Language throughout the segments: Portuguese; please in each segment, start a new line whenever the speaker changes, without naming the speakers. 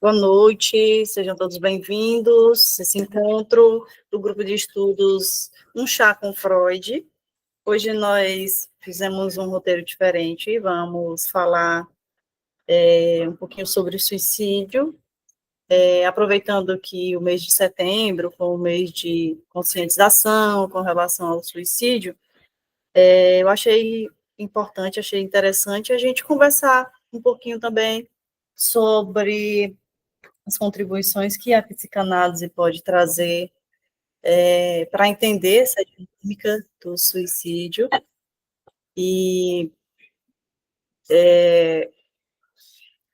Boa noite, sejam todos bem-vindos. Esse encontro do grupo de estudos Um Chá com Freud. Hoje nós fizemos um roteiro diferente, vamos falar um pouquinho sobre o suicídio, aproveitando que o mês de setembro foi um mês de conscientização com relação ao suicídio. Eu achei importante, achei interessante a gente conversar um pouquinho também sobre as contribuições que a psicanálise pode trazer para entender essa dinâmica do suicídio e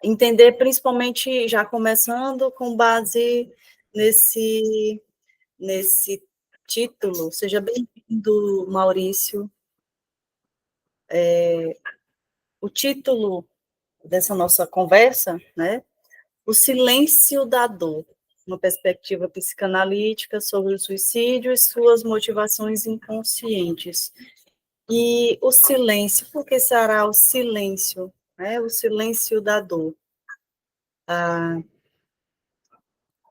entender principalmente, já começando com base nesse título. Seja bem-vindo, Maurício. O título dessa nossa conversa, né? O silêncio da dor, uma perspectiva psicanalítica sobre o suicídio e suas motivações inconscientes. E o silêncio, por que será o silêncio? Né? O silêncio da dor.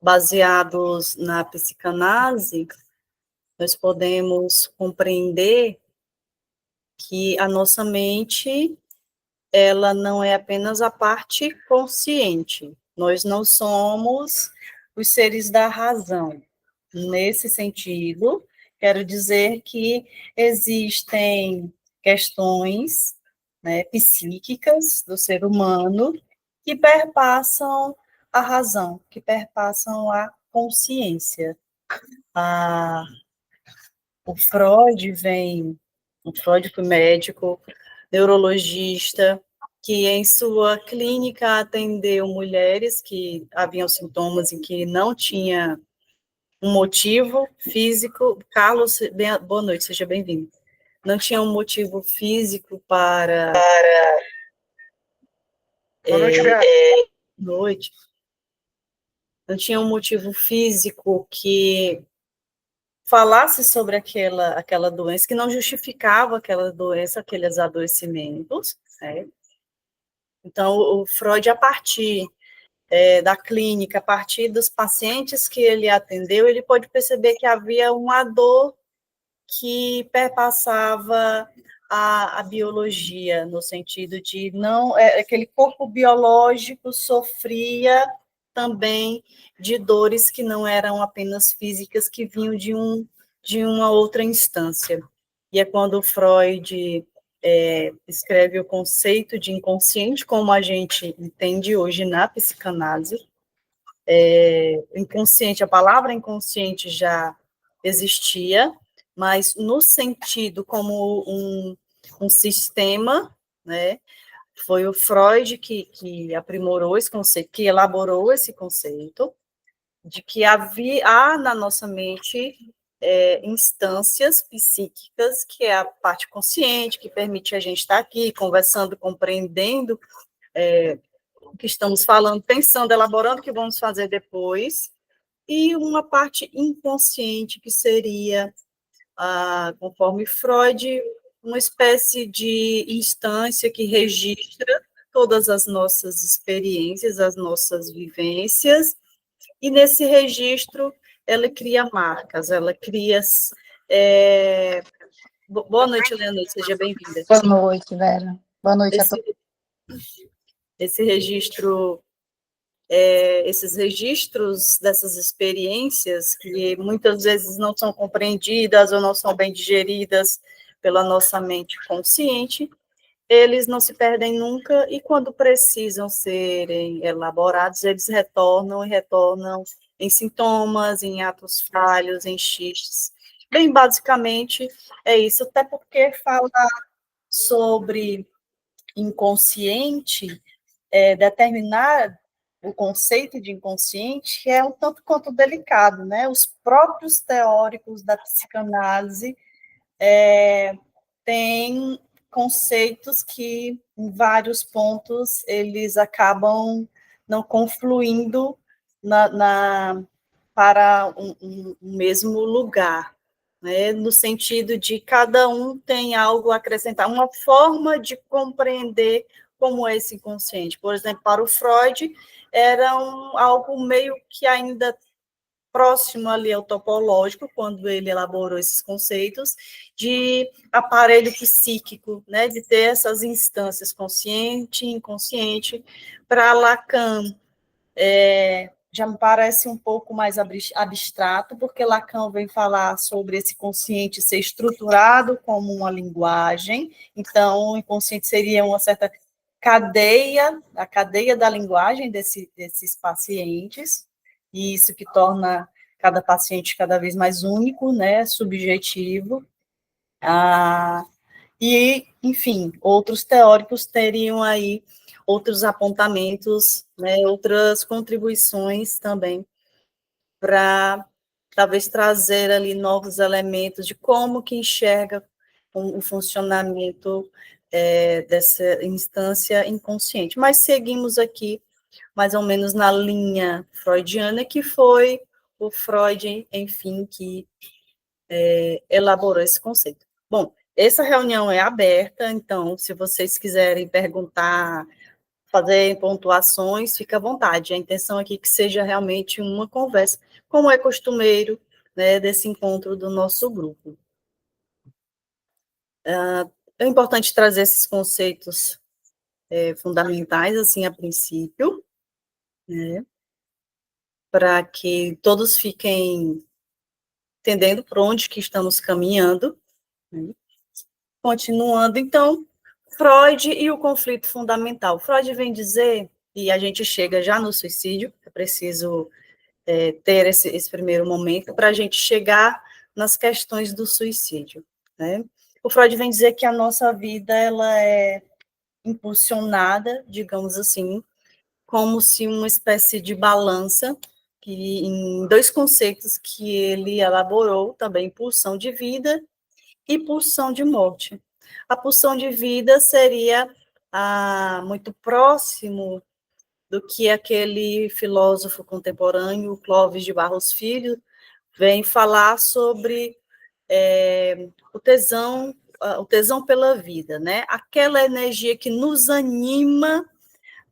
Baseados na psicanálise, nós podemos compreender que a nossa mente, ela não é apenas a parte consciente. Nós não somos os seres da razão. Nesse sentido, quero dizer que existem questões, né, psíquicas do ser humano que perpassam a razão, que perpassam a consciência. O Freud foi médico, neurologista, que em sua clínica atendeu mulheres que haviam sintomas em que não tinha um motivo físico. Carlos, boa noite, seja bem-vindo. Não tinha um motivo físico para...
Boa noite, Vera.
Noite. Não tinha um motivo físico que falasse sobre aquela doença, que não justificava aquela doença, aqueles adoecimentos, né? Então, o Freud, a partir da clínica, a partir dos pacientes que ele atendeu, ele pode perceber que havia uma dor que perpassava a biologia, no sentido de não, aquele corpo biológico sofria também de dores que não eram apenas físicas, que vinham de uma outra instância. E é quando Freud escreve o conceito de inconsciente, como a gente entende hoje na psicanálise. Inconsciente, a palavra inconsciente já existia, mas no sentido como um sistema, né? Foi o Freud que aprimorou esse conceito, que elaborou esse conceito, de que há na nossa mente instâncias psíquicas, que é a parte consciente, que permite a gente estar aqui conversando, compreendendo o que estamos falando, pensando, elaborando o que vamos fazer depois, e uma parte inconsciente, que seria, conforme Freud, uma espécie de instância que registra todas as nossas experiências, as nossas vivências, e nesse registro ela cria marcas, ela cria... Boa noite, Leonor, seja bem-vinda.
Boa noite, Vera. Boa noite a todos.
Esse registro, esses registros dessas experiências, que muitas vezes não são compreendidas ou não são bem digeridas pela nossa mente consciente, eles não se perdem nunca, e quando precisam serem elaborados, eles retornam em sintomas, em atos falhos, em xistes. Bem, basicamente, é isso, até porque falar sobre inconsciente, determinar o conceito de inconsciente é um tanto quanto delicado, né? Os próprios teóricos da psicanálise têm conceitos que, em vários pontos, eles acabam não confluindo para um mesmo lugar, né? No sentido de cada um tem algo a acrescentar, uma forma de compreender como é esse inconsciente. Por exemplo, para o Freud, era algo meio que ainda próximo ali ao topológico, quando ele elaborou esses conceitos, de aparelho psíquico, né, de ter essas instâncias consciente e inconsciente. Para Lacan, já me parece um pouco mais abstrato, porque Lacan vem falar sobre esse consciente ser estruturado como uma linguagem, então o inconsciente seria uma certa cadeia, a cadeia da linguagem desses pacientes, e isso que torna cada paciente cada vez mais único, né, subjetivo. E, enfim, outros teóricos teriam aí outros apontamentos, né, outras contribuições também para talvez trazer ali novos elementos de como que enxerga o funcionamento dessa instância inconsciente. Mas seguimos aqui mais ou menos na linha freudiana, que foi o Freud, enfim, que elaborou esse conceito. Bom, essa reunião é aberta, então, se vocês quiserem perguntar, fazer pontuações, fica à vontade. A intenção aqui é que seja realmente uma conversa, como é costumeiro, né, desse encontro do nosso grupo. É importante trazer esses conceitos fundamentais, assim, a princípio, né, para que todos fiquem entendendo por onde que estamos caminhando, né. Continuando, então, Freud e o conflito fundamental. Freud vem dizer, e a gente chega já no suicídio, é preciso ter esse primeiro momento para a gente chegar nas questões do suicídio, né? O Freud vem dizer que a nossa vida ela é impulsionada, digamos assim, como se uma espécie de balança, que em dois conceitos que ele elaborou, também pulsão de vida e pulsão de morte. A pulsão de vida seria muito próximo do que aquele filósofo contemporâneo, Clóvis de Barros Filho, vem falar sobre o tesão pela vida, né? Aquela energia que nos anima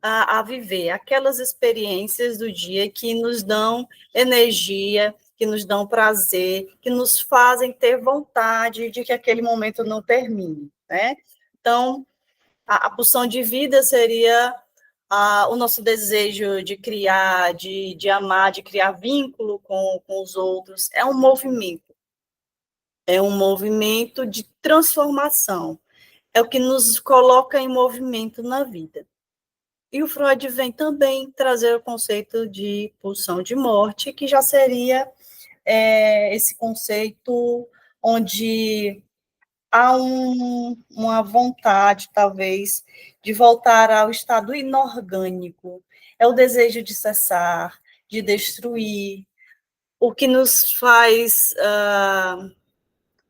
a viver, aquelas experiências do dia que nos dão energia, que nos dão prazer, que nos fazem ter vontade de que aquele momento não termine, né? Então, a pulsão de vida seria o nosso desejo de criar, de amar, de criar vínculo com os outros. É um movimento de transformação, é o que nos coloca em movimento na vida. E o Freud vem também trazer o conceito de pulsão de morte, que já seria esse conceito onde há uma vontade, talvez, de voltar ao estado inorgânico. É o desejo de cessar, de destruir, o que nos faz,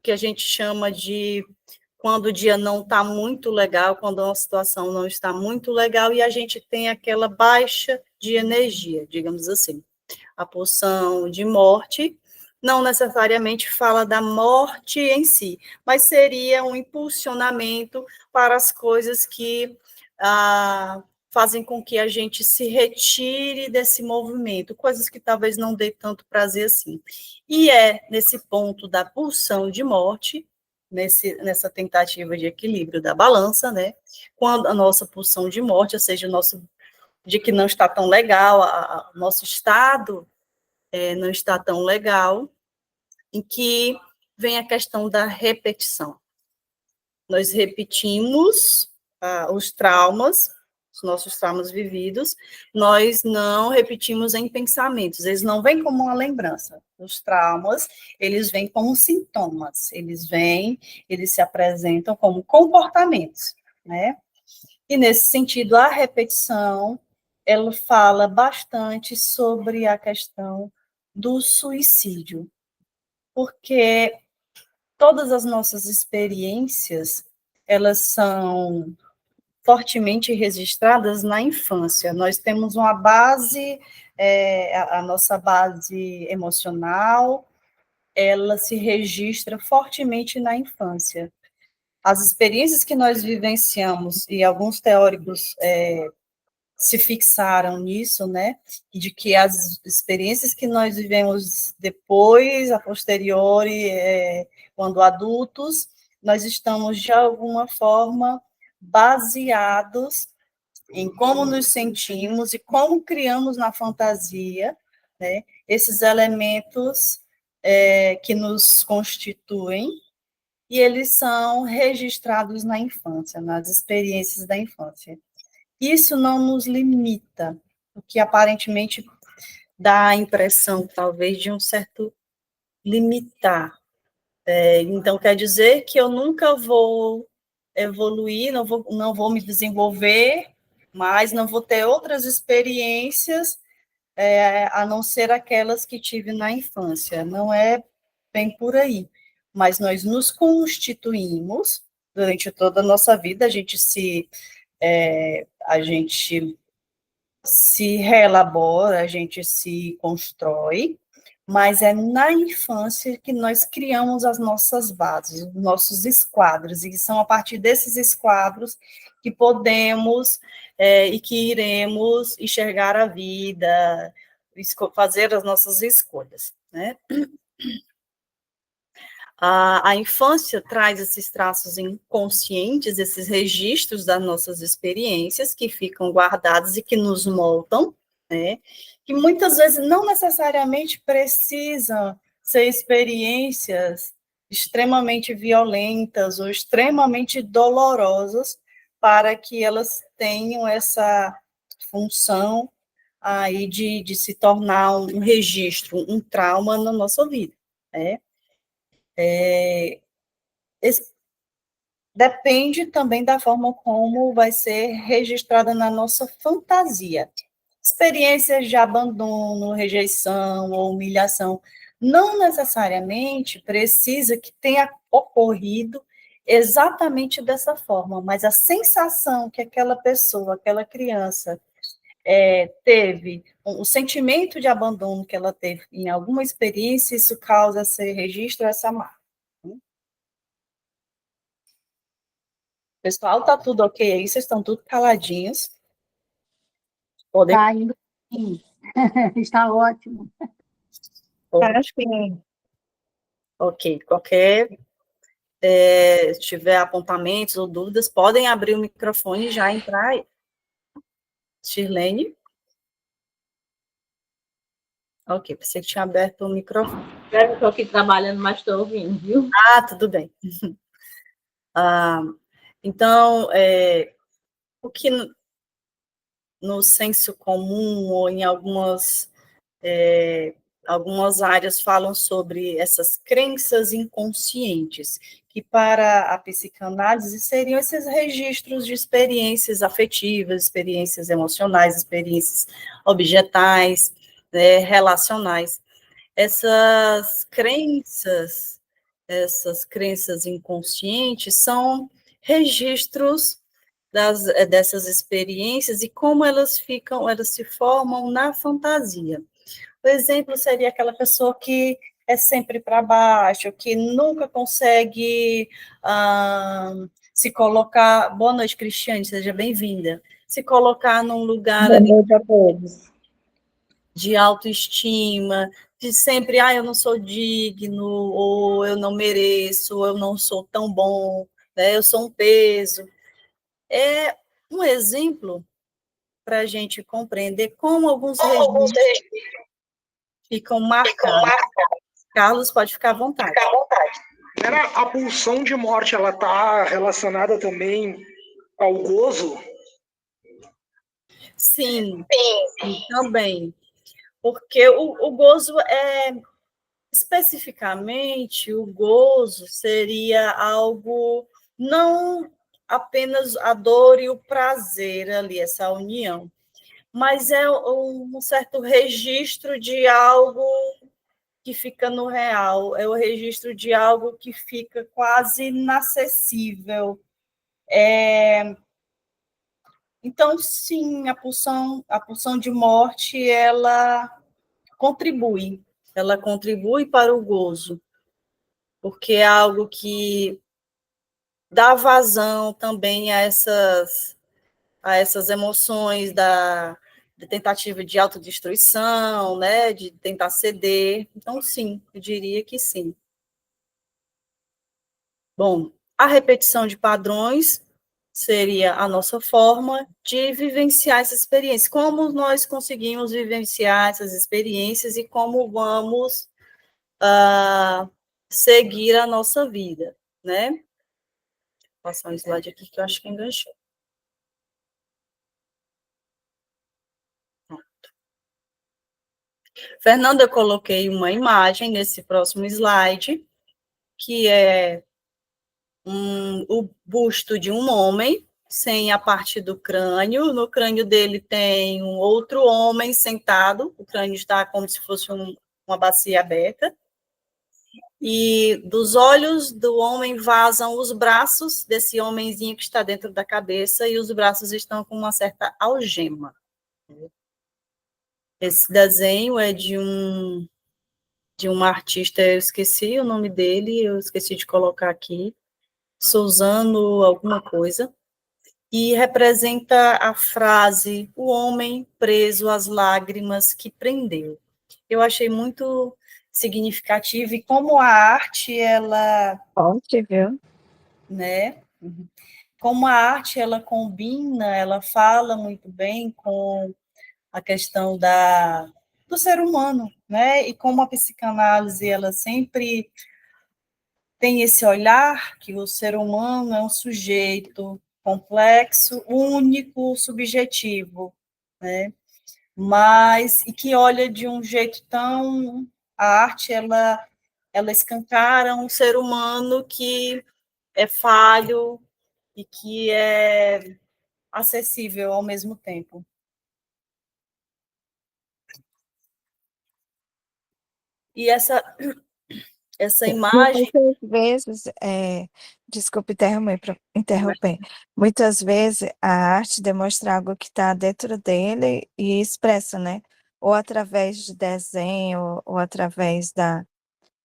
que a gente chama de quando o dia não está muito legal, quando uma situação não está muito legal e a gente tem aquela baixa de energia, digamos assim. A pulsão de morte não necessariamente fala da morte em si, mas seria um impulsionamento para as coisas que fazem com que a gente se retire desse movimento, coisas que talvez não dê tanto prazer assim. E é nesse ponto da pulsão de morte, nessa tentativa de equilíbrio da balança, né? Quando a nossa pulsão de morte, ou seja, o nosso de que não está tão legal, o nosso estado não está tão legal, em que vem a questão da repetição. Nós repetimos os traumas, os nossos traumas vividos, nós não repetimos em pensamentos, eles não vêm como uma lembrança. Os traumas, eles vêm como sintomas, eles se apresentam como comportamentos, né? E nesse sentido, a repetição, ela fala bastante sobre a questão do suicídio, porque todas as nossas experiências, elas são fortemente registradas na infância. Nós temos uma base, a nossa base emocional, ela se registra fortemente na infância. as experiências que nós vivenciamos, e alguns teóricos se fixaram nisso, né, de que as experiências que nós vivemos depois, a posteriori, quando adultos, nós estamos, de alguma forma, baseados em como nos sentimos e como criamos na fantasia, né, esses elementos que nos constituem, e eles são registrados na infância, nas experiências da infância. Isso não nos limita, o que aparentemente dá a impressão, talvez, de um certo limitar. Então, quer dizer que eu nunca vou evoluir, não vou me desenvolver, mas não vou ter outras experiências, a não ser aquelas que tive na infância. Não é bem por aí. Mas nós nos constituímos durante toda a nossa vida, a gente se reelabora, a gente se constrói, mas é na infância que nós criamos as nossas bases, os nossos esquadros, e são a partir desses esquadros que podemos e que iremos enxergar a vida, fazer as nossas escolhas, né? A infância traz esses traços inconscientes, esses registros das nossas experiências que ficam guardados e que nos moldam, né? Que muitas vezes não necessariamente precisam ser experiências extremamente violentas ou extremamente dolorosas para que elas tenham essa função aí de se tornar um registro, um trauma na nossa vida, né? Depende também da forma como vai ser registrada na nossa fantasia. Experiências de abandono, rejeição ou humilhação não necessariamente precisa que tenha ocorrido exatamente dessa forma, mas a sensação que aquela pessoa, aquela criança teve, o sentimento de abandono que ela teve em alguma experiência, isso causa esse registro, essa marca. Pessoal, tá tudo ok aí? Vocês estão tudo caladinhos? Podem...
Está indo sim. Está ótimo.
Acho que... Ok, se tiver apontamentos ou dúvidas, podem abrir o microfone e já entrar aí. Shirlene? Ok, pensei que tinha aberto o microfone.
Eu estou aqui trabalhando, mas estou ouvindo, viu?
Tudo bem. Então, o que no senso comum ou em algumas áreas falam sobre essas crenças inconscientes, que para a psicanálise seriam esses registros de experiências afetivas, experiências emocionais, experiências objetais, né, relacionais. Essas crenças inconscientes são registros dessas experiências e como elas se formam na fantasia. O exemplo seria aquela pessoa que é sempre para baixo, que nunca consegue se colocar... Boa noite, Cristiane, seja bem-vinda. Se colocar num lugar...
Boa noite a todos.
De autoestima, de sempre, eu não sou digno, ou eu não mereço, ou eu não sou tão bom, né? Eu sou um peso. É um exemplo para a gente compreender como alguns registros ficam marcados. Carlos, pode ficar à vontade.
A pulsão de morte, ela está relacionada também ao gozo?
Sim, também. Porque o gozo especificamente, o gozo seria algo, não apenas a dor e o prazer ali, essa união, mas é um certo registro de algo que fica no real, é o registro de algo que fica quase inacessível. Então, sim, a pulsão de morte, ela contribui para o gozo, porque é algo que dar vazão também a essas emoções de tentativa de autodestruição, né, de tentar ceder. Então, sim, eu diria que sim. Bom, a repetição de padrões seria a nossa forma de vivenciar essa experiência. Como nós conseguimos vivenciar essas experiências e como vamos seguir a nossa vida, né? Vou passar um slide aqui que eu acho que enganchou. Fernanda, eu coloquei uma imagem nesse próximo slide, que é o busto de um homem, sem a parte do crânio. No crânio dele tem um outro homem sentado, o crânio está como se fosse uma bacia aberta. E dos olhos do homem vazam os braços desse homenzinho que está dentro da cabeça, e os braços estão com uma certa algema. Esse desenho é de um artista, eu esqueci o nome dele, eu esqueci de colocar aqui, Suzano alguma coisa, e representa a frase, o homem preso às lágrimas que prendeu. Eu achei muito significativo, e como a arte, ela...
Forte, viu?
Né? Como a arte, ela combina, ela fala muito bem com a questão do ser humano, né? E como a psicanálise, ela sempre tem esse olhar que o ser humano é um sujeito complexo, único, subjetivo, né? Mas, e que olha de um jeito tão... A arte, ela escancara um ser humano que é falho e que é acessível ao mesmo tempo. E essa imagem...
Muitas vezes, desculpe interromper, muitas vezes a arte demonstra algo que está dentro dele e expressa, né? Ou através de desenho, ou através da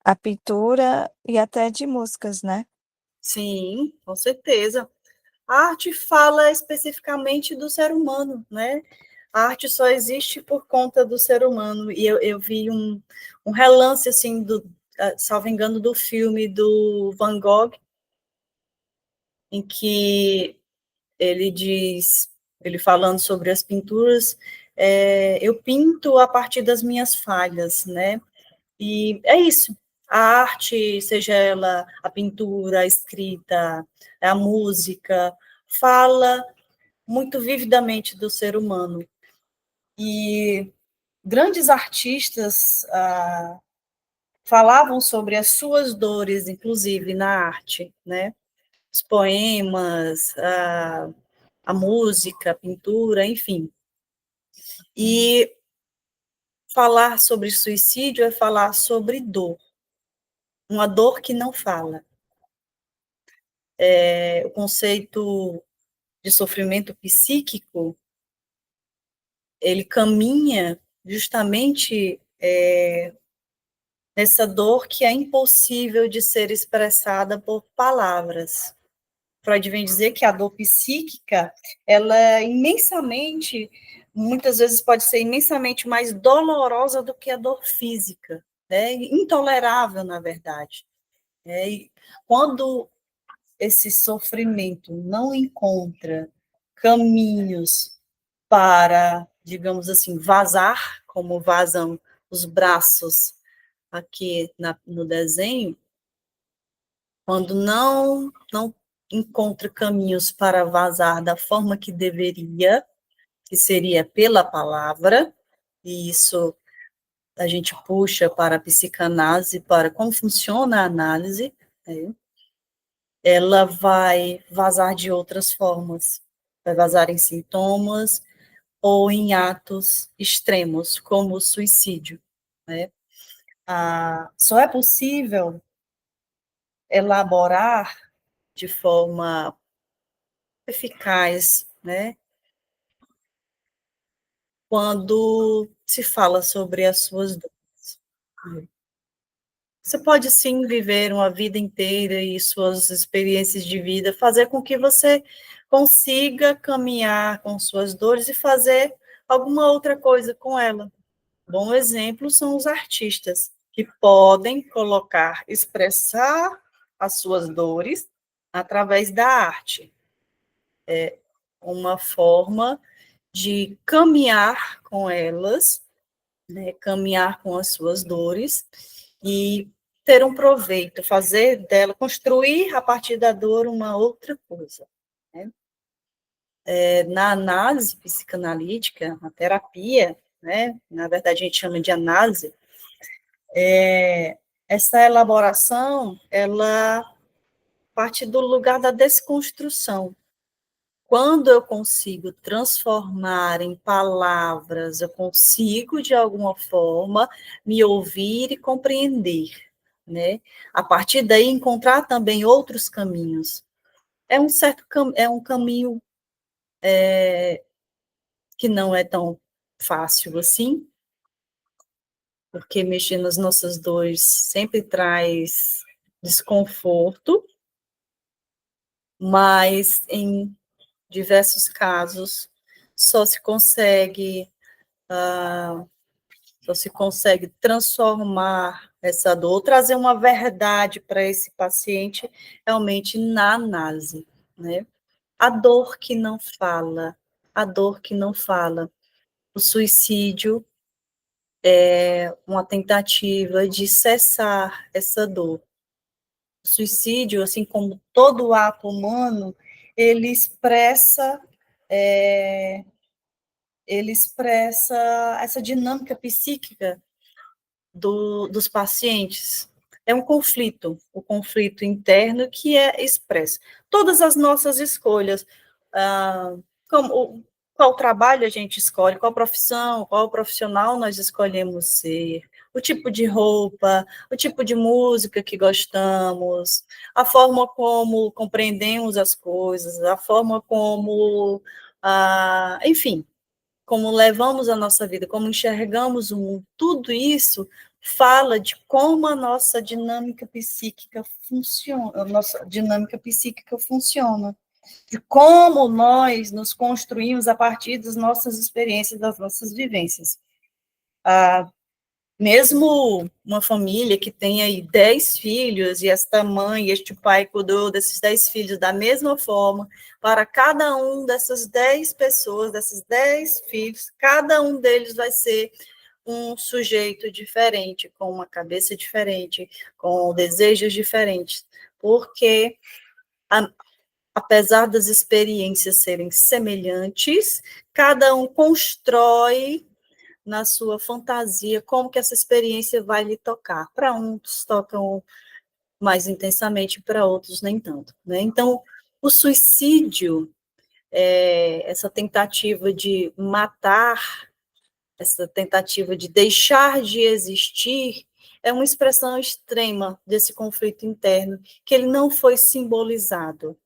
a pintura e até de músicas, né?
Sim, com certeza. A arte fala especificamente do ser humano, né? A arte só existe por conta do ser humano. E eu vi um relance, assim, salvo engano, do filme do Van Gogh, em que ele diz, ele falando sobre as pinturas, eu pinto a partir das minhas falhas, né? E é isso. A arte, seja ela a pintura, a escrita, a música, fala muito vividamente do ser humano. E grandes artistas falavam sobre as suas dores, inclusive na arte, né? Os poemas, a música, a pintura, enfim. E falar sobre suicídio é falar sobre dor, uma dor que não fala. O conceito de sofrimento psíquico, ele caminha justamente nessa dor que é impossível de ser expressada por palavras. Freud vem dizer que a dor psíquica, ela é imensamente, muitas vezes pode ser imensamente mais dolorosa do que a dor física, né? Intolerável, na verdade. E quando esse sofrimento não encontra caminhos para, digamos assim, vazar, como vazam os braços aqui no desenho, quando não encontra caminhos para vazar da forma que deveria, que seria pela palavra, e isso a gente puxa para a psicanálise, para como funciona a análise, né? Ela vai vazar de outras formas, vai vazar em sintomas ou em atos extremos, como o suicídio, né? Só é possível elaborar de forma eficaz, né, quando se fala sobre as suas dores. Você pode sim viver uma vida inteira e suas experiências de vida fazer com que você consiga caminhar com suas dores e fazer alguma outra coisa com ela. Bom exemplo são os artistas, que podem colocar, expressar as suas dores através da arte. É uma forma de caminhar com elas, né, caminhar com as suas dores e ter um proveito, fazer dela, construir a partir da dor uma outra coisa. Né? Na análise psicanalítica, na terapia, né, na verdade a gente chama de análise, essa elaboração, ela parte do lugar da desconstrução. Quando eu consigo transformar em palavras, eu consigo, de alguma forma, me ouvir e compreender, né? A partir daí, encontrar também outros caminhos. É um caminho que não é tão fácil assim, porque mexer nas nossas dores sempre traz desconforto, mas em diversos casos só se consegue transformar essa dor, trazer uma verdade para esse paciente realmente na análise, né? A dor que não fala, a dor que não fala. O suicídio é uma tentativa de cessar essa dor. O suicídio, assim como todo ato humano, ele expressa é, essa dinâmica psíquica dos pacientes. É um conflito, o conflito interno que é expresso. Todas as nossas escolhas, ah, qual trabalho a gente escolhe, qual profissão, qual profissional nós escolhemos ser, o tipo de roupa, o tipo de música que gostamos, a forma como compreendemos as coisas, a forma como, enfim, como levamos a nossa vida, como enxergamos o mundo, tudo isso fala de como a nossa dinâmica psíquica funciona, de como nós nos construímos a partir das nossas experiências, das nossas vivências. Mesmo uma família que tem aí 10 filhos, e esta mãe, e este pai cuidou desses 10 filhos da mesma forma, para cada um dessas 10 pessoas, desses 10 filhos, cada um deles vai ser um sujeito diferente, com uma cabeça diferente, com desejos diferentes, porque apesar das experiências serem semelhantes, cada um constrói na sua fantasia como que essa experiência vai lhe tocar. Para uns tocam mais intensamente, para outros nem tanto. Né? Então, o suicídio, essa tentativa de matar, essa tentativa de deixar de existir, é uma expressão extrema desse conflito interno, que ele não foi simbolizado.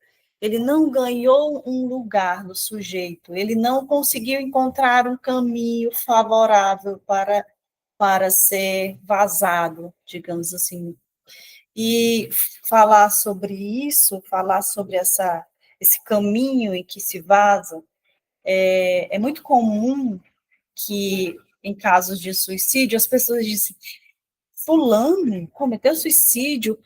Ele não ganhou um lugar no sujeito, ele não conseguiu encontrar um caminho favorável para ser vazado, digamos assim. E falar sobre isso, falar sobre esse caminho em que se vaza, é muito comum que, em casos de suicídio, as pessoas dizem: fulano cometeu suicídio.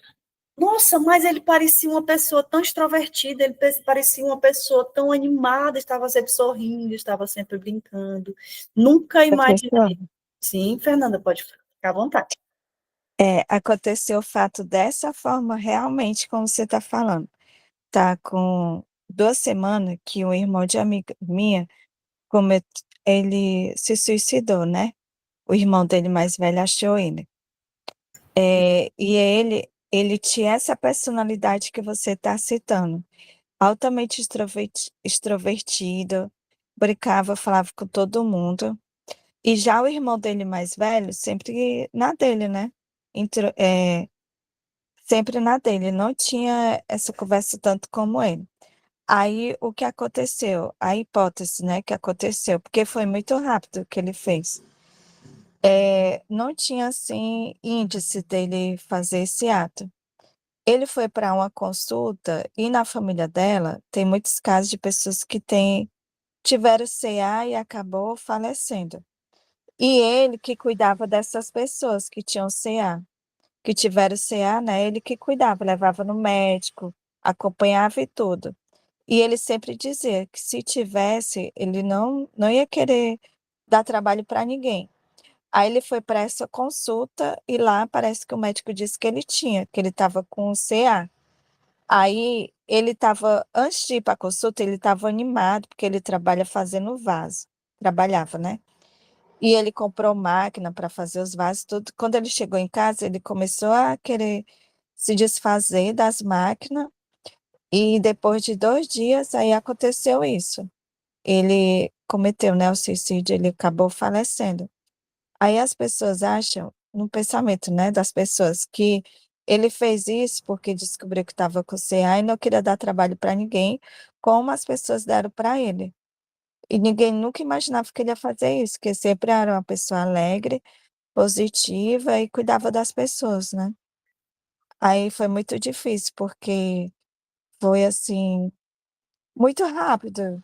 Nossa, mas ele parecia uma pessoa tão extrovertida, ele parecia uma pessoa tão animada, estava sempre sorrindo, estava sempre brincando. Nunca imaginei. Sim, Fernanda, pode ficar à vontade.
Aconteceu o fato dessa forma, realmente, como você está falando. Tá com 2 semanas que um irmão de amiga minha, ele se suicidou, né? O irmão dele mais velho achou ele. E ele tinha essa personalidade que você está citando, altamente extrovertido, brincava, falava com todo mundo. E já o irmão dele mais velho, sempre na dele, né? Sempre na dele, não tinha essa conversa tanto como ele. Aí, o que aconteceu? A hipótese, né, que aconteceu, porque foi muito rápido o que ele fez. não tinha, assim, índice dele fazer esse ato. Ele foi para uma consulta e na família dela tem muitos casos de pessoas que tiveram CA e acabou falecendo. E ele que cuidava dessas pessoas que tinham CA, que tiveram CA, né? Ele que cuidava, levava no médico, acompanhava e tudo. E ele sempre dizia que se tivesse, ele não ia querer dar trabalho para ninguém. Aí ele foi para essa consulta e lá parece que o médico disse que ele tinha, que ele estava com CA. Aí ele estava, antes de ir para a consulta, ele estava animado, porque ele trabalha fazendo vaso. Trabalhava, né? E ele comprou máquina para fazer os vasos, tudo. Quando ele chegou em casa, ele começou a querer se desfazer das máquinas, e depois de 2 dias, aí aconteceu isso. Ele cometeu, né, o suicídio, ele acabou falecendo. Aí as pessoas acham, no pensamento, né, das pessoas, que ele fez isso porque descobriu que estava com CA e não queria dar trabalho para ninguém, como as pessoas deram para ele. E ninguém nunca imaginava que ele ia fazer isso, porque sempre era uma pessoa alegre, positiva e cuidava das pessoas, né? Aí foi muito difícil, porque foi assim, muito rápido.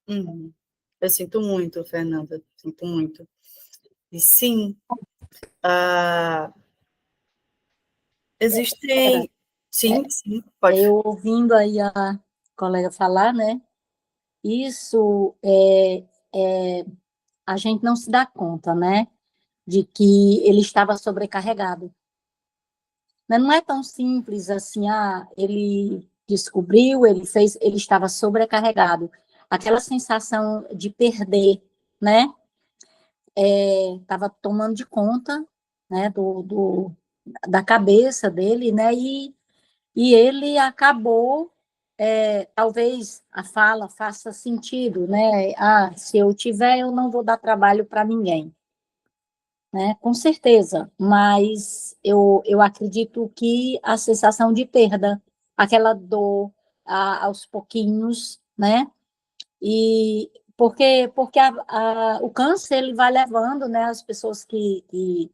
Uhum. Eu sinto muito, Fernanda, sinto muito. E sim, ah,
Era,
existem. Sim, sim, pode.
eu ouvindo aí a colega falar, né? Isso a gente não se dá conta, né? De que ele estava sobrecarregado. Mas não é tão simples assim, ele descobriu, ele fez, ele estava sobrecarregado. Aquela sensação de perder, né? Estava tomando de conta, né? Da cabeça dele, né? E ele acabou, talvez a fala faça sentido, né? Se eu tiver, eu não vou dar trabalho para ninguém, né? Com certeza, mas eu acredito que a sensação de perda, aquela dor aos pouquinhos, né? E porque o câncer ele vai levando, né? As pessoas que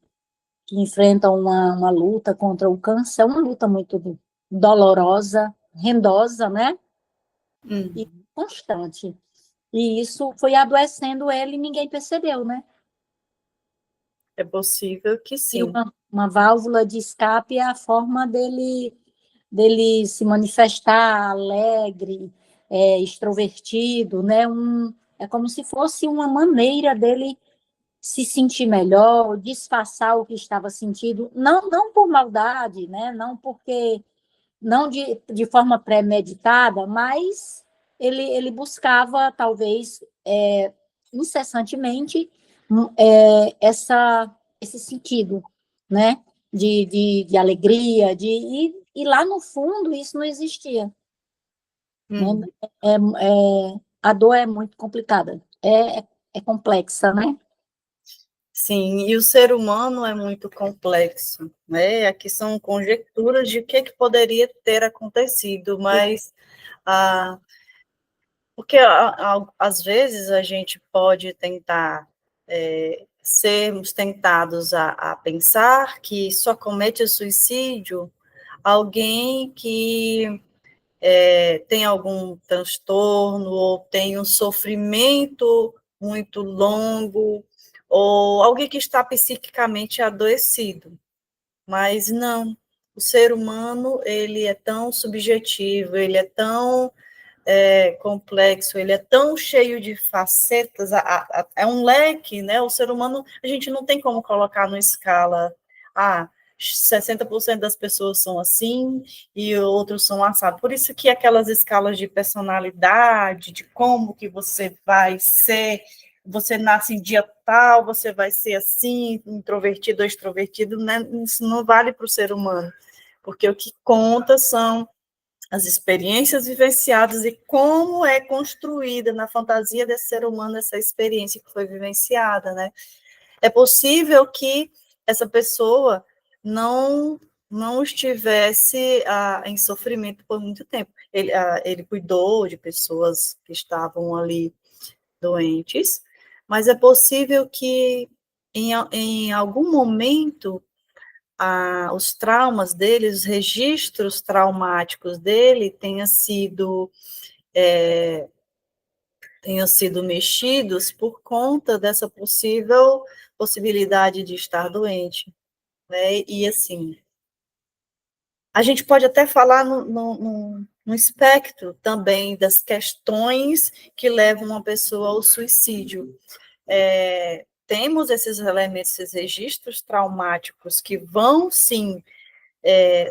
enfrentam uma luta contra o câncer, é uma luta muito dolorosa, rendosa, né? E
Uhum.
constante. E isso foi adoecendo ele e ninguém percebeu, né?
É possível que
E
sim.
uma válvula de escape é a forma dele se manifestar alegre, extrovertido, né? É como se fosse uma maneira dele se sentir melhor, disfarçar o que estava sentindo, não por maldade, né? Não de forma premeditada, mas ele buscava, talvez, incessantemente, esse sentido, né? De alegria, e lá no fundo isso não existia. Né?
Uhum.
A dor é muito complicada, é complexa, né?
Sim, e o ser humano é muito complexo, né? Aqui são conjecturas de o que poderia ter acontecido, mas ah, porque às vezes a gente pode tentar sermos tentados a pensar que só comete o suicídio alguém que tem algum transtorno ou tem um sofrimento muito longo ou alguém que está psiquicamente adoecido. Mas não, o ser humano ele é tão subjetivo, ele é tão complexo, ele é tão cheio de facetas, é um leque, né? O ser humano, a gente não tem como colocar numa escala, 60% das pessoas são assim e outros são assados. Por isso que aquelas escalas de personalidade, de como que você vai ser, você nasce em dia tal, você vai ser assim, introvertido ou extrovertido, né? Isso não vale para o ser humano, porque o que conta são as experiências vivenciadas e como é construída na fantasia desse ser humano essa experiência que foi vivenciada, né? É possível que essa pessoa não estivesse em sofrimento por muito tempo. Ele cuidou de pessoas que estavam ali doentes, mas é possível que em algum momento, os traumas dele, os registros traumáticos dele tenham sido mexidos por conta dessa possibilidade de estar doente, né? E assim, a gente pode até falar no espectro também das questões que levam uma pessoa ao suicídio. Temos esses elementos, esses registros traumáticos que vão, sim,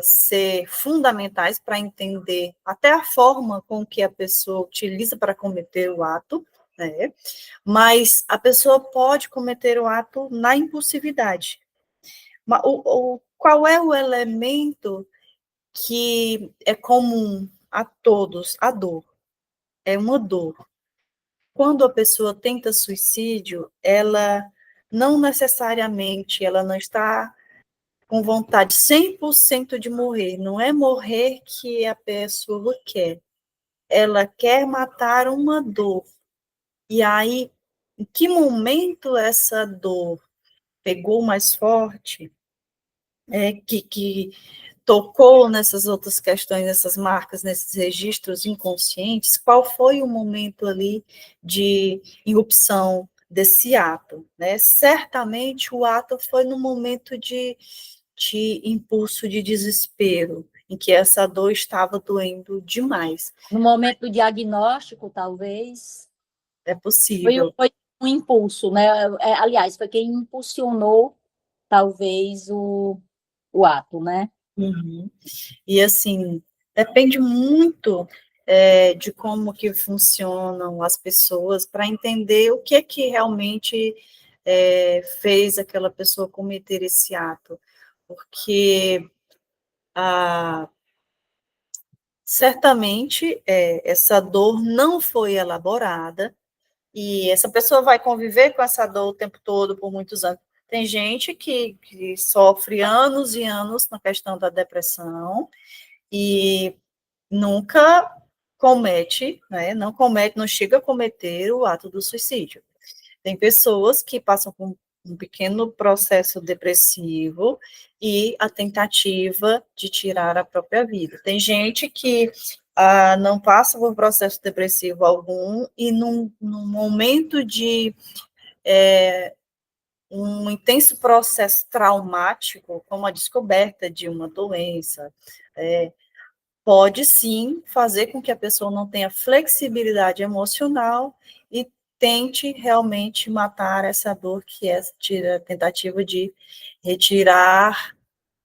ser fundamentais para entender até a forma com que a pessoa utiliza para cometer o ato, né? Mas a pessoa pode cometer o ato na impulsividade. Qual é o elemento que é comum a todos? A dor. É uma dor. Quando a pessoa tenta suicídio, ela não necessariamente, ela não está com vontade 100% de morrer. Não é morrer que a pessoa quer. Ela quer matar uma dor. E aí, em que momento essa dor pegou mais forte, que tocou nessas outras questões, nessas marcas, nesses registros inconscientes, qual foi o momento ali de irrupção desse ato, né? Certamente o ato foi no momento de impulso de desespero, em que essa dor estava doendo demais.
No momento do diagnóstico, talvez,
É possível.
foi um impulso, né? Aliás, foi quem impulsionou, talvez, o ato, né?
Uhum. E assim, depende muito de como que funcionam as pessoas para entender o que realmente fez aquela pessoa cometer esse ato. Porque certamente essa dor não foi elaborada, e essa pessoa vai conviver com essa dor o tempo todo, por muitos anos. Tem gente que sofre anos e anos na questão da depressão e nunca comete, né, não chega a cometer o ato do suicídio. Tem pessoas que passam por um pequeno processo depressivo e a tentativa de tirar a própria vida. Tem gente que não passa por processo depressivo algum e num momento de um intenso processo traumático, como a descoberta de uma doença, pode sim fazer com que a pessoa não tenha flexibilidade emocional e tente realmente matar essa dor, que é a tentativa de retirar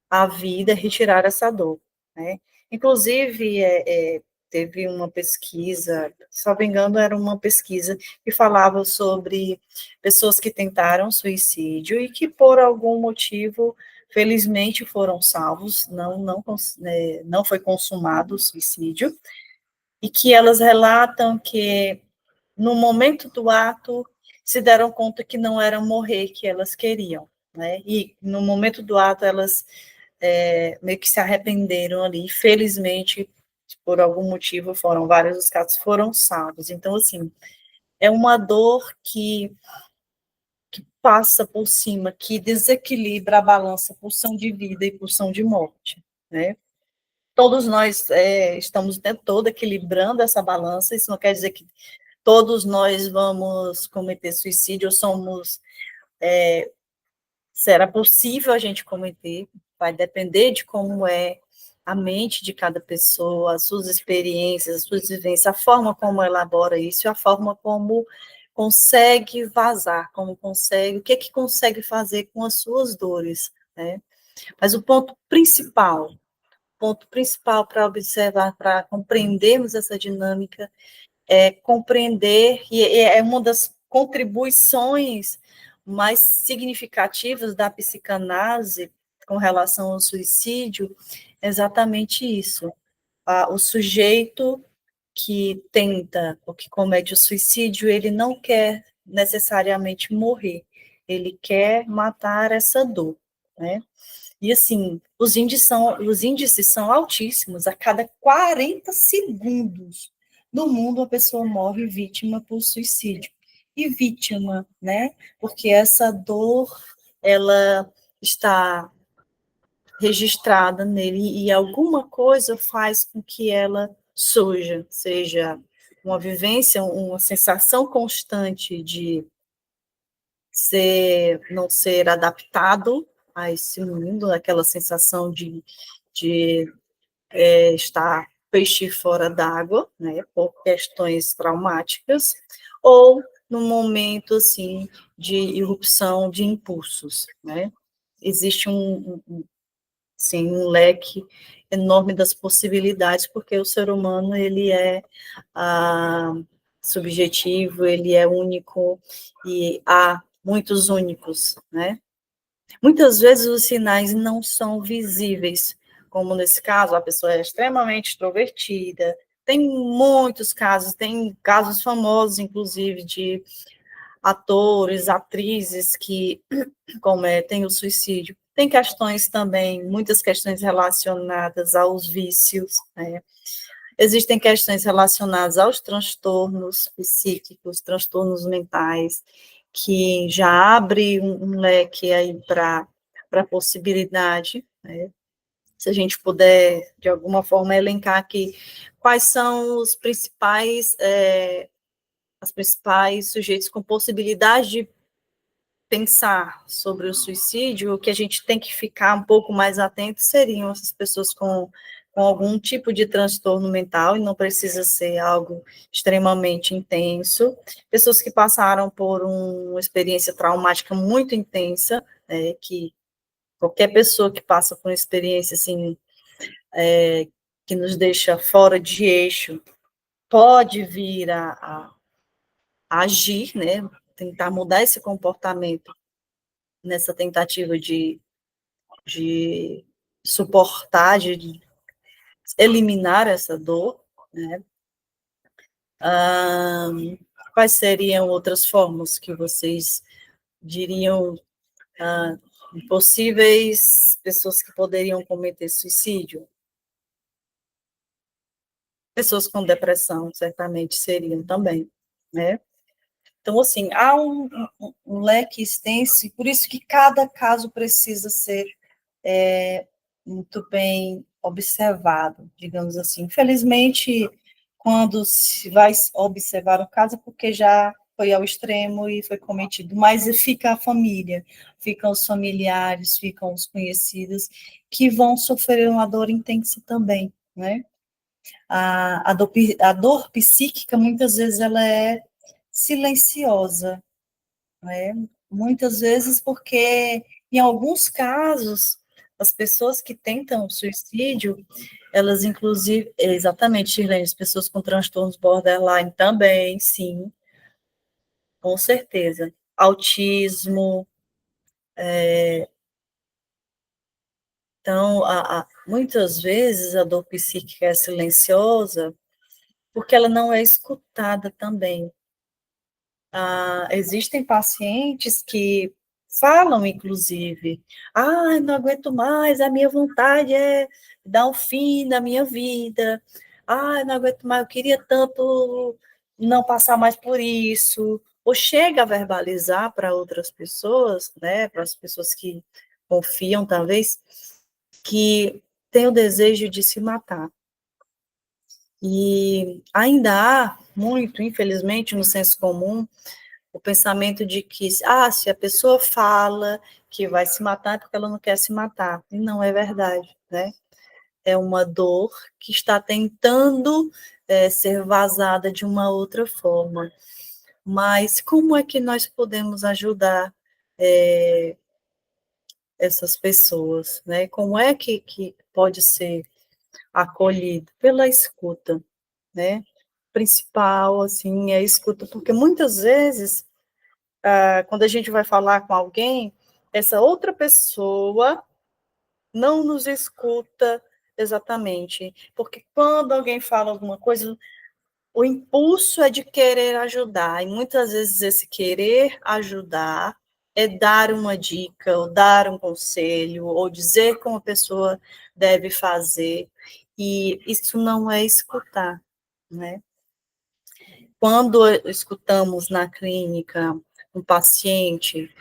a vida, retirar essa dor, né? Inclusive, teve uma pesquisa, se não me engano, era uma pesquisa que falava sobre pessoas que tentaram suicídio e que, por algum motivo, felizmente foram salvos, não foi consumado o suicídio, e que elas relatam que, no momento do ato, se deram conta que não era morrer que elas queriam, né? E no momento do ato, elas meio que se arrependeram ali, felizmente, por algum motivo, vários os casos foram salvos. Então, assim, é uma dor que passa por cima, que desequilibra a balança, pulsão de vida e pulsão de morte, né? Todos nós estamos o tempo todo equilibrando essa balança, isso não quer dizer que todos nós vamos cometer suicídio, ou será possível a gente cometer, vai depender de como é a mente de cada pessoa, as suas experiências, as suas vivências, a forma como elabora isso, a forma como consegue vazar, o que consegue fazer com as suas dores, né? Mas o ponto principal para observar, para compreendermos essa dinâmica, compreender, e é uma das contribuições mais significativas da psicanálise com relação ao suicídio, é exatamente isso. O sujeito que tenta, ou que comete o suicídio, ele não quer necessariamente morrer, ele quer matar essa dor, né? E assim, os índices são altíssimos. A cada 40 segundos no mundo, a pessoa morre vítima por suicídio. E vítima, né? Porque essa dor ela está registrada nele e alguma coisa faz com que ela surja, seja uma vivência, uma sensação constante de não ser adaptado a esse mundo, aquela sensação de estar peixe fora d'água, né, por questões traumáticas, ou no momento, assim, de irrupção de impulsos, né? Existe sim, um leque enorme das possibilidades, porque o ser humano, ele é subjetivo, ele é único, e há muitos únicos, né? Muitas vezes os sinais não são visíveis, como nesse caso, a pessoa é extremamente extrovertida, tem muitos casos, tem casos famosos, inclusive, de atores, atrizes que cometem o suicídio. Tem questões também, muitas questões relacionadas aos vícios, né? Existem questões relacionadas aos transtornos psíquicos, transtornos mentais, que já abre um leque aí para a possibilidade, né? Se a gente puder, de alguma forma, elencar aqui quais são os principais, as principais sujeitos com possibilidade de pensar sobre o suicídio, o que a gente tem que ficar um pouco mais atento seriam essas pessoas com algum tipo de transtorno mental, e não precisa ser algo extremamente intenso, pessoas que passaram por uma experiência traumática muito intensa, que qualquer pessoa que passa por uma experiência assim, que nos deixa fora de eixo, pode vir a agir, né, tentar mudar esse comportamento nessa tentativa de suportar, de eliminar essa dor, né? Quais seriam outras formas que vocês diriam possíveis pessoas que poderiam cometer suicídio? Pessoas com depressão, certamente seriam também, né? Então, assim, há um leque extenso, e por isso que cada caso precisa ser muito bem observado, digamos assim. Infelizmente, quando se vai observar o caso, é porque já foi ao extremo e foi cometido, mas fica a família, ficam os familiares, ficam os conhecidos, que vão sofrer uma dor intensa também, né? A dor psíquica, muitas vezes, ela é silenciosa, né? Muitas vezes porque, em alguns casos, as pessoas que tentam suicídio, elas, inclusive, exatamente, Shirlene, as pessoas com transtornos borderline também, sim, com certeza. Autismo, então, muitas vezes a dor psíquica é silenciosa porque ela não é escutada também. Existem pacientes que falam, inclusive, não aguento mais, a minha vontade é dar um fim na minha vida, não aguento mais, eu queria tanto não passar mais por isso, ou chega a verbalizar para outras pessoas, né, para as pessoas que confiam, talvez, que tem o desejo de se matar. E ainda há muito, infelizmente, no senso comum, o pensamento de que, se a pessoa fala que vai se matar é porque ela não quer se matar. E não é verdade, né? É uma dor que está tentando ser vazada de uma outra forma. Mas como é que nós podemos ajudar essas pessoas, né? Como é que pode ser acolhido? Pela escuta, né? Principal, assim, é a escuta, porque muitas vezes quando a gente vai falar com alguém, essa outra pessoa não nos escuta exatamente, porque quando alguém fala alguma coisa, o impulso é de querer ajudar, e muitas vezes esse querer ajudar é dar uma dica, ou dar um conselho, ou dizer como a pessoa deve fazer, e isso não é escutar, né? Quando escutamos na clínica um paciente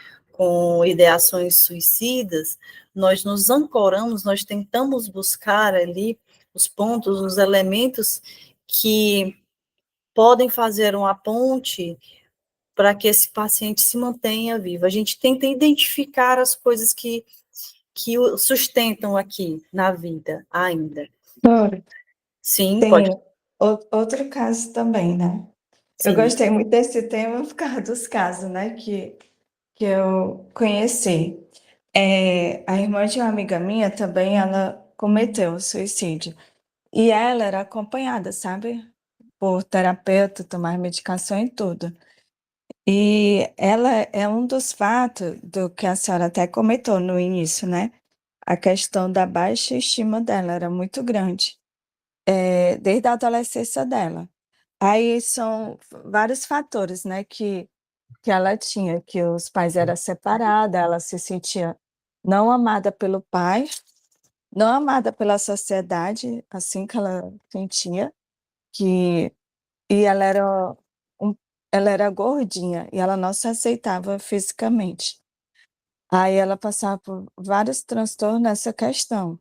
com ideações suicidas, nós nos ancoramos, nós tentamos buscar ali os pontos, os elementos que podem fazer uma ponte para que esse paciente se mantenha vivo. A gente tenta identificar as coisas que o sustentam aqui na vida ainda.
Dora,
Sim,
tem
pode.
outro caso também, né? Eu
Sim.
gostei muito desse tema por causa dos casos, né, que eu conheci. A irmã de uma amiga minha também, ela cometeu suicídio. E ela era acompanhada, sabe? Por terapeuta, tomar medicação e tudo. E ela é um dos fatos do que a senhora até comentou no início, né? A questão da baixa estima dela era muito grande, desde a adolescência dela. Aí são vários fatores, né, que ela tinha, que os pais eram separados, ela se sentia não amada pelo pai, não amada pela sociedade, assim que ela sentia, que e um, ela era gordinha e ela não se aceitava fisicamente. Aí ela passava por vários transtornos nessa questão.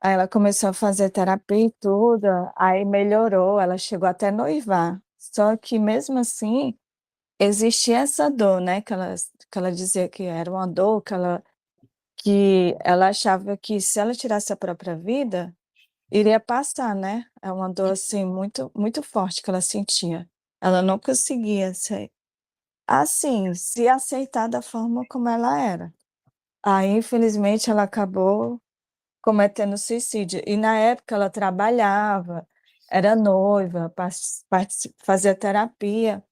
Aí ela começou a fazer terapia e tudo, aí melhorou, ela chegou até noivar. Só que mesmo assim, existia essa dor, né, que ela dizia que era uma dor que ela achava que se ela tirasse a própria vida, iria passar, né? É uma dor, assim, muito, muito forte que ela sentia. Ela não conseguia assim, se aceitar da forma como ela era. Aí, infelizmente, ela acabou cometendo suicídio. E na época ela trabalhava, era noiva, fazia terapia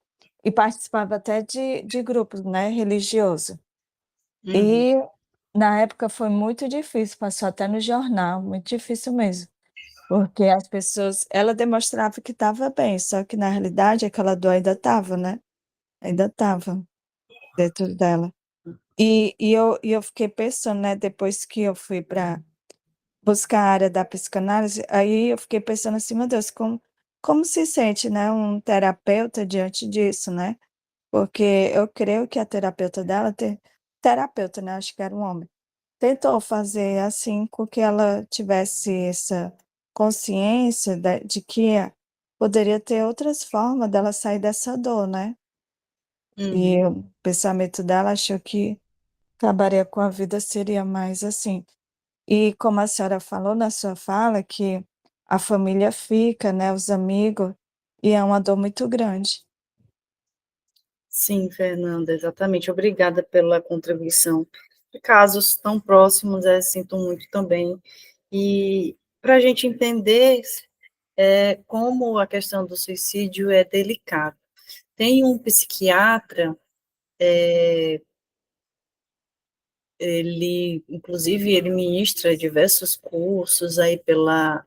e participava até de grupos, né, religioso.
Uhum.
E na época foi muito difícil, passou até no jornal, muito difícil mesmo, porque as pessoas, ela demonstrava que estava bem, só que na realidade aquela dor ainda estava, né? Ainda estava dentro dela. E eu fiquei pensando, né, depois que eu fui para buscar a área da psicanálise, aí eu fiquei pensando assim, meu Deus, como se sente, né, um terapeuta diante disso, né? Porque eu creio que a terapeuta dela, terapeuta, né, acho que era um homem, tentou fazer assim com que ela tivesse essa consciência de que poderia ter outras formas dela sair dessa dor, né?
Uhum.
E o pensamento dela achou que acabaria com a vida seria mais assim. E como a senhora falou na sua fala, que a família fica, né, os amigos, e é uma dor muito grande.
Sim, Fernanda, exatamente. Obrigada pela contribuição. Casos tão próximos, sinto muito também. E para a gente entender como a questão do suicídio é delicada. Tem um psiquiatra, inclusive, ele ministra diversos cursos aí pelas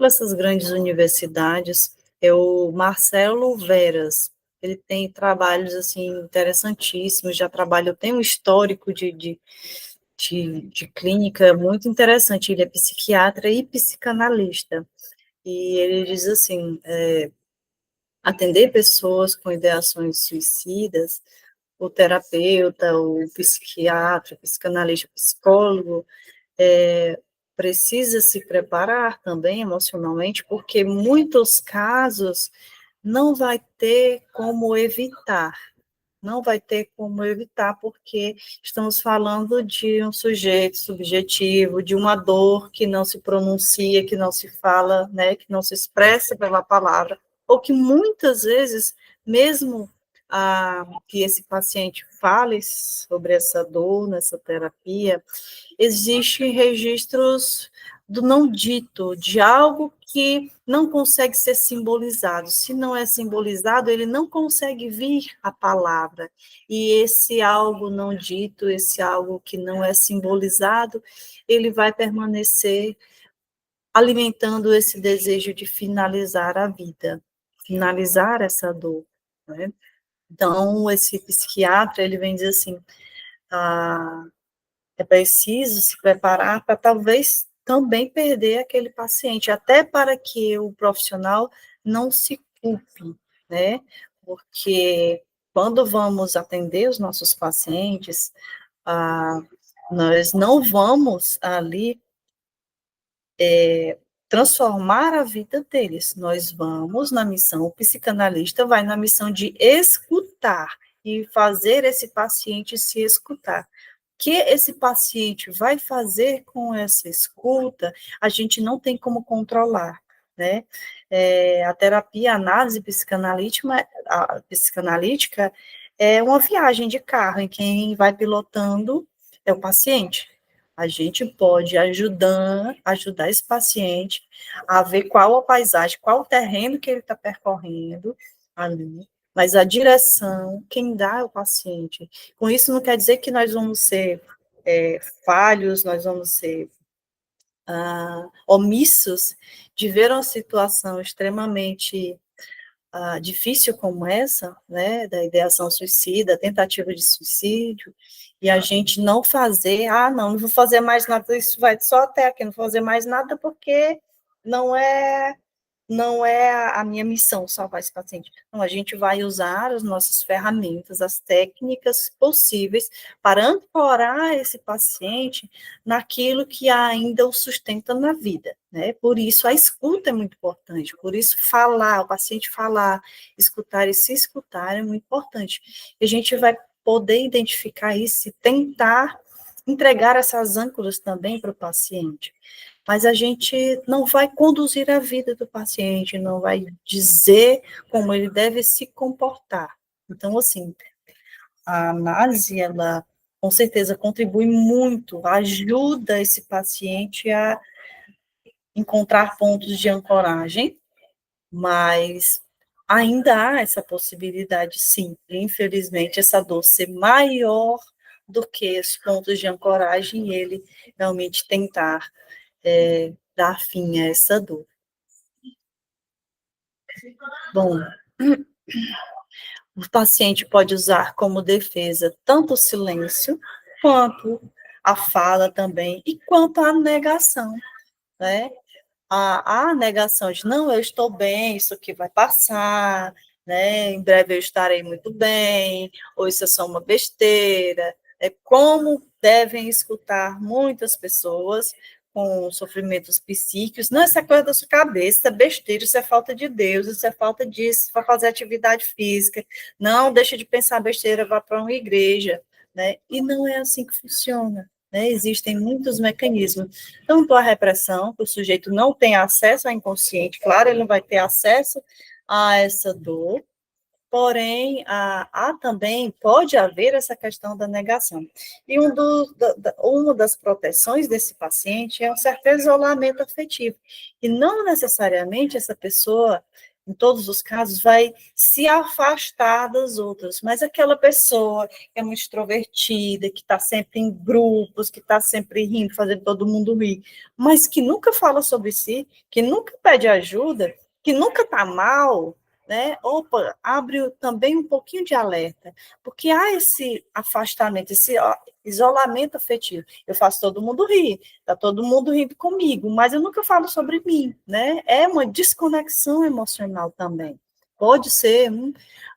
essas grandes universidades, é o Marcelo Veras. Ele tem trabalhos, assim, interessantíssimos, já trabalhou, tem um histórico de clínica muito interessante, ele é psiquiatra e psicanalista, e ele diz assim, atender pessoas com ideações suicidas, o terapeuta, o psiquiatra, o psicanalista, o psicólogo, precisa se preparar também emocionalmente, porque muitos casos não vai ter como evitar, não vai ter como evitar, porque estamos falando de um sujeito subjetivo, de uma dor que não se pronuncia, que não se fala, né, que não se expressa pela palavra, ou que muitas vezes, mesmo que esse paciente fale sobre essa dor nessa terapia, existem registros do não dito, de algo que não consegue ser simbolizado. Se não é simbolizado, ele não consegue vir a palavra. E esse algo não dito, esse algo que não é simbolizado, ele vai permanecer alimentando esse desejo de finalizar a vida, finalizar essa dor, né? Então, esse psiquiatra, ele vem dizer assim, ah, é preciso se preparar para talvez também perder aquele paciente, até para que o profissional não se culpe, né? Porque quando vamos atender os nossos pacientes, nós não vamos ali transformar a vida deles. Nós vamos na missão, o psicanalista vai na missão de escutar e fazer esse paciente se escutar. O que esse paciente vai fazer com essa escuta, a gente não tem como controlar, né? A terapia, a análise psicanalítica é uma viagem de carro, em quem vai pilotando é o paciente. A gente pode ajudar esse paciente a ver qual a paisagem, qual o terreno que ele está percorrendo ali, mas a direção, quem dá é o paciente. Com isso, não quer dizer que nós vamos ser falhos, nós vamos ser omissos de ver uma situação extremamente difícil como essa, né, da ideação suicida, tentativa de suicídio, e a gente não fazer, não vou fazer mais nada, isso vai só até aqui, não vou fazer mais nada porque não é a minha missão salvar esse paciente. Não, a gente vai usar as nossas ferramentas, as técnicas possíveis para ancorar esse paciente naquilo que ainda o sustenta na vida, né? Por isso a escuta é muito importante, por isso o paciente falar, escutar e se escutar é muito importante. E a gente vai poder identificar isso e tentar entregar essas âncoras também para o paciente. Mas a gente não vai conduzir a vida do paciente, não vai dizer como ele deve se comportar. Então, assim, a análise, ela com certeza contribui muito, ajuda esse paciente a encontrar pontos de ancoragem, mas ainda há essa possibilidade, sim, de, infelizmente, essa dor ser maior do que os pontos de ancoragem e ele realmente tentar dar fim a essa dor. Bom, o paciente pode usar como defesa tanto o silêncio, quanto a fala também, e quanto a negação, né? A negação de, não, eu estou bem, isso aqui vai passar, né? Em breve eu estarei muito bem, ou isso é só uma besteira. É como devem escutar muitas pessoas com sofrimentos psíquicos, não, essa é coisa da sua cabeça, isso é besteira, isso é falta de Deus, isso é falta disso, vai fazer atividade física, não, deixa de pensar besteira, vá para uma igreja, né? E não é assim que funciona, né? Existem muitos mecanismos, tanto a repressão, que o sujeito não tem acesso ao inconsciente, claro, ele não vai ter acesso a essa dor, porém, também pode haver essa questão da negação. E uma das proteções desse paciente é um certo isolamento afetivo. E não necessariamente essa pessoa, em todos os casos, vai se afastar das outras, mas aquela pessoa que é muito extrovertida, que está sempre em grupos, que está sempre rindo, fazendo todo mundo rir, mas que nunca fala sobre si, que nunca pede ajuda, que nunca está mal, né? Opa, abre também um pouquinho de alerta, porque há esse afastamento, esse isolamento afetivo. Eu faço todo mundo rir, está todo mundo rindo comigo, mas eu nunca falo sobre mim, né? É uma desconexão emocional também. Pode ser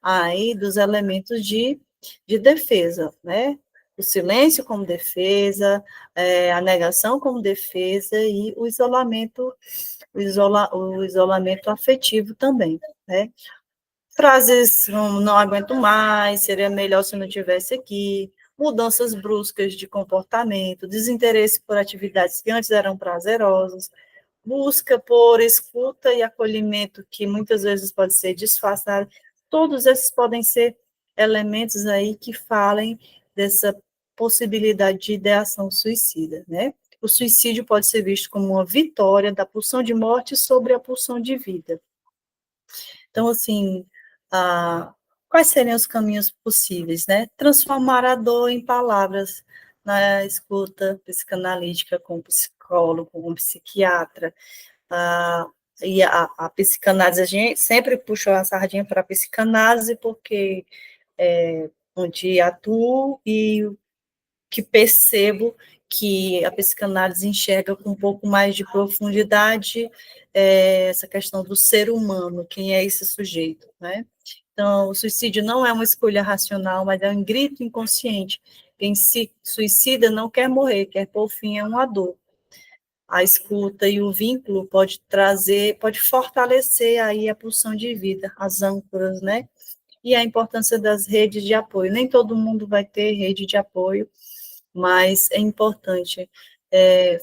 aí dos elementos de defesa, né? O silêncio como defesa, a negação como defesa e o isolamento afetivo também, né? Frases, não aguento mais, seria melhor se não estivesse aqui, mudanças bruscas de comportamento, desinteresse por atividades que antes eram prazerosas, busca por escuta e acolhimento, que muitas vezes pode ser disfarçado, todos esses podem ser elementos aí que falem dessa possibilidade de ideação suicida, né? O suicídio pode ser visto como uma vitória da pulsão de morte sobre a pulsão de vida. Então, assim, quais seriam os caminhos possíveis, né? Transformar a dor em palavras na escuta psicanalítica com o psicólogo, com o psiquiatra, e a psicanálise, a gente sempre puxou a sardinha para a psicanálise, porque onde atuo e que percebo que a psicanálise enxerga com um pouco mais de profundidade essa questão do ser humano, quem é esse sujeito, né? Então, o suicídio não é uma escolha racional, mas é um grito inconsciente. Quem se suicida não quer morrer, quer pôr fim a uma dor. A escuta e o vínculo pode fortalecer aí a pulsão de vida, as âncoras, né? E a importância das redes de apoio. Nem todo mundo vai ter rede de apoio, mas é importante.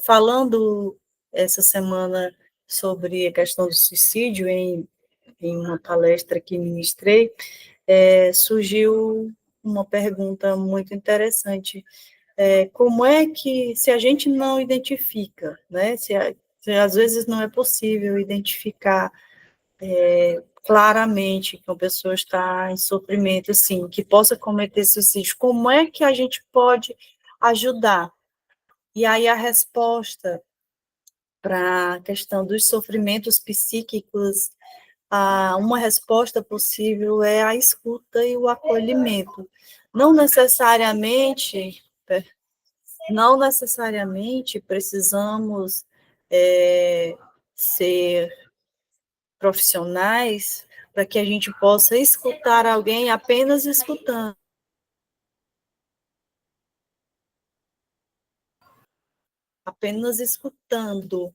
Falando essa semana sobre a questão do suicídio, em uma palestra que ministrei, surgiu uma pergunta muito interessante. Como é que, se a gente não identifica, né, se às vezes não é possível identificar claramente que uma pessoa está em sofrimento, assim, que possa cometer suicídio, como é que a gente pode ajudar? E aí a resposta para a questão dos sofrimentos psíquicos, uma resposta possível é a escuta e o acolhimento. Não necessariamente precisamos ser profissionais para que a gente possa escutar alguém apenas escutando. Apenas escutando,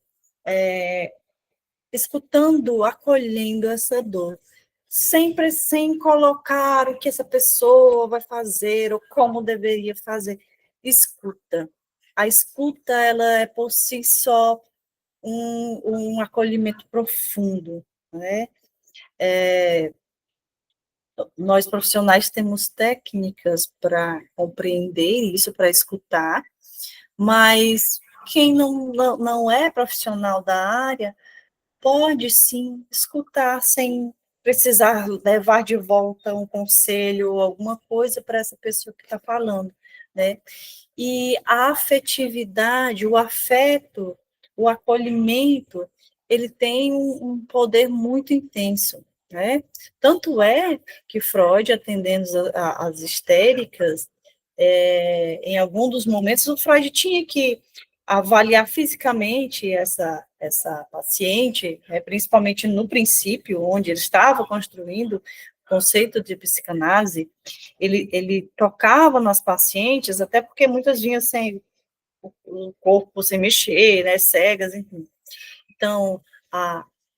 acolhendo essa dor, sempre sem colocar o que essa pessoa vai fazer ou como deveria fazer. Escuta. A escuta, ela é por si só um acolhimento profundo, né? Nós profissionais temos técnicas para compreender isso, para escutar, mas quem não é profissional da área pode sim escutar sem precisar levar de volta um conselho ou alguma coisa para essa pessoa que está falando, né? E a afetividade, o afeto, o acolhimento, ele tem um poder muito intenso, né? Tanto é que Freud, atendendo as histéricas, em algum dos momentos, o Freud tinha que avaliar fisicamente essa paciente, principalmente no princípio, onde ele estava construindo o conceito de psicanálise, ele tocava nas pacientes, até porque muitas vinham sem o corpo sem mexer, né, cegas, enfim. Então,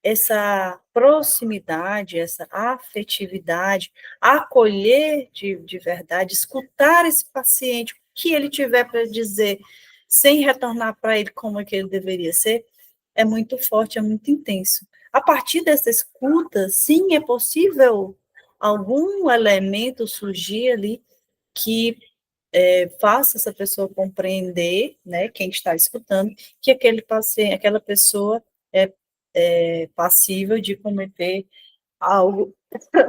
essa proximidade, essa afetividade, acolher de verdade, escutar esse paciente, o que ele tiver para dizer, sem retornar para ele como é que ele deveria ser, é muito forte, é muito intenso. A partir dessa escuta, sim, é possível algum elemento surgir ali que faça essa pessoa compreender, né, quem está escutando, que aquele paciente, aquela pessoa é passível de cometer algo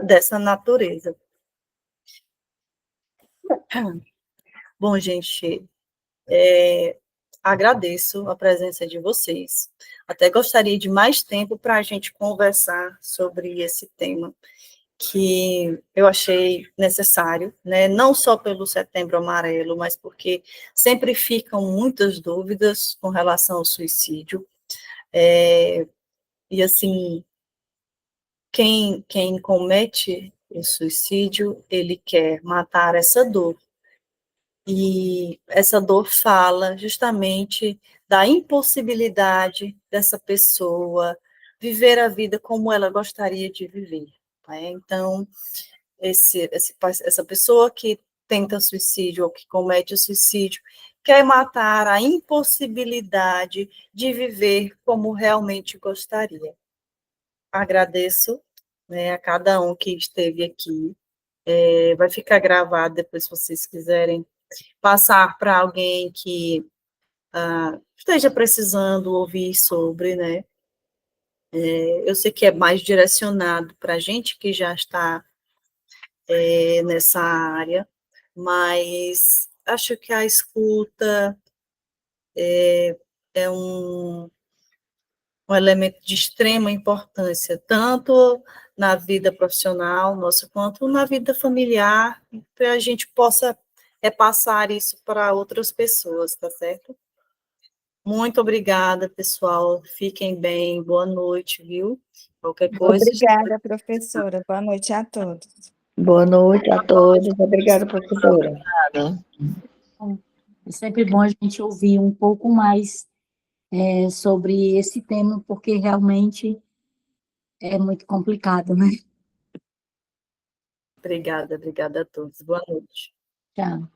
dessa natureza. Bom, gente, agradeço a presença de vocês. Até gostaria de mais tempo para a gente conversar sobre esse tema, que eu achei necessário, né? Não só pelo Setembro Amarelo, mas porque sempre ficam muitas dúvidas com relação ao suicídio. E, assim, quem comete o suicídio, ele quer matar essa dor. E essa dor fala justamente da impossibilidade dessa pessoa viver a vida como ela gostaria de viver, né? Então, essa pessoa que tenta suicídio ou que comete o suicídio quer matar a impossibilidade de viver como realmente gostaria. Agradeço, né, a cada um que esteve aqui. Vai ficar gravado depois, se vocês quiserem passar para alguém que esteja precisando ouvir sobre, né? Eu sei que é mais direcionado para a gente que já está nessa área, mas acho que a escuta é um elemento de extrema importância, tanto na vida profissional nossa, quanto na vida familiar, para a gente possa passar isso para outras pessoas, tá certo? Muito obrigada, pessoal. Fiquem bem. Boa noite, viu? Qualquer coisa.
Obrigada, professora. Boa noite a todos.
Boa noite a todos. Obrigada, professora.
É sempre bom a gente ouvir um pouco mais sobre esse tema, porque realmente é muito complicado, né?
Obrigada a todos. Boa noite.
Tchau.